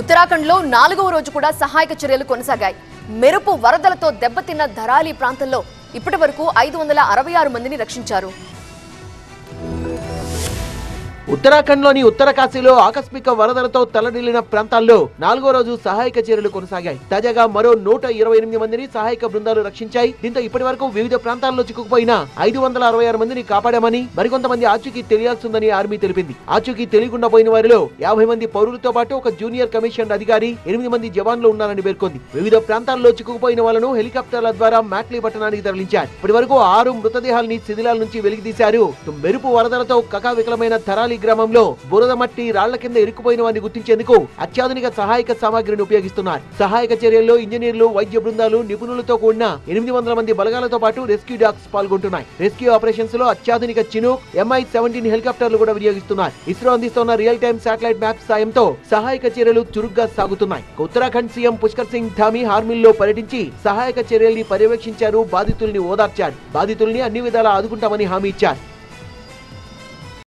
ఉత్తరాఖండ్లో 4వ రోజు కూడా సహాయక చర్యలు కొనసాగాయి. మెరుపు వరదలతో దెబ్బతిన్న ధరాలి ప్రాంతంలో ఇప్పటివరకు 566 మందిని రక్షించారు. ఉత్తరాఖండ్లోని ఉత్తరకాశీలో ఆకస్మిక వరదలతో తలడిల్లిన ప్రాంతాల్లో 4వ రోజు సహాయక చర్యలు కొనసాగాయి. తాజాగా మరో 128 మందిని సహాయక బృందాలు రక్షించాయి. దీంతో ఇప్పటి వరకు వివిధ ప్రాంతాల్లో చిక్కుకుపోయిన 566 మందిని కాపాడామని, మరికొంతమంది ఆచూకీ తెలియాల్సిందని ఆర్మీ తెలిపింది. ఆచూకీ తెలియకుండా పోయిన వారిలో 50 మంది పౌరులతో పాటు ఒక జూనియర్ కమిషన్ అధికారి, 8 మంది జవాన్లు ఉన్నారని పేర్కొంది. వివిధ ప్రాంతాల్లో చిక్కుకుపోయిన వాళ్లను హెలికాప్టర్ల ద్వారా మ్యాట్లీ పట్టణానికి తరలించారు. ఇప్పటి వరకు 6 మృతదేహాల్ని శిథిలాల నుంచి వెలికితీశారు. మెరుపు వరదలతో కకావికలమైన ధరాలి గ్రామంలో బురద మట్టి రాళ్ల కింద ఇరుక్కుపోయిన వారిని గుర్తించేందుకు అత్యాధునిక సహాయక సామాగ్రిని ఉపయోగిస్తున్నారు. సహాయక చర్యల్లో ఇంజనీర్లు, వైద్య బృందాలు, నిపుణులతో కూడిన 800 మంది బలగాలతో పాటు రెస్క్యూ డాగ్స్ పాల్గొంటున్నాయి. రెస్క్యూ ఆపరేషన్స్ లో అత్యాధునిక చినూక్, MI-17 హెలికాప్టర్లు కూడా వినియోగిస్తున్నారు. ఇస్రో అందిస్తున్న రియల్ టైమ్ శాటిలైట్ మ్యాప్ సాయంతో సహాయక చర్యలు చురుగ్గా సాగుతున్నాయి. ఉత్తరాఖండ్ సీఎం పుష్కర్ సింగ్ ధామీ హార్మిల్లో పర్యటించి సహాయక చర్యల్ని పర్యవేక్షించారు. బాధితుల్ని ఓదార్చారు. బాధితుల్ని అన్ని విధాలా ఆదుకుంటామని హామీ ఇచ్చారు.